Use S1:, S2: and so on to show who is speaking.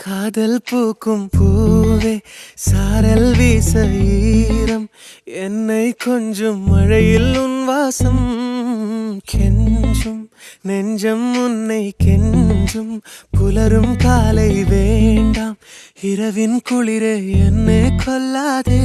S1: காதல் பூக்கும் பூவே சாரல் வீச ஈரம் என்னை கொஞ்சம் மழையில் உன் வாசம் கெஞ்சும் நெஞ்சம் உன்னை கெஞ்சும் புலரும் காலை வேண்டாம் இரவின் குளிரே என்னை கொல்லாதே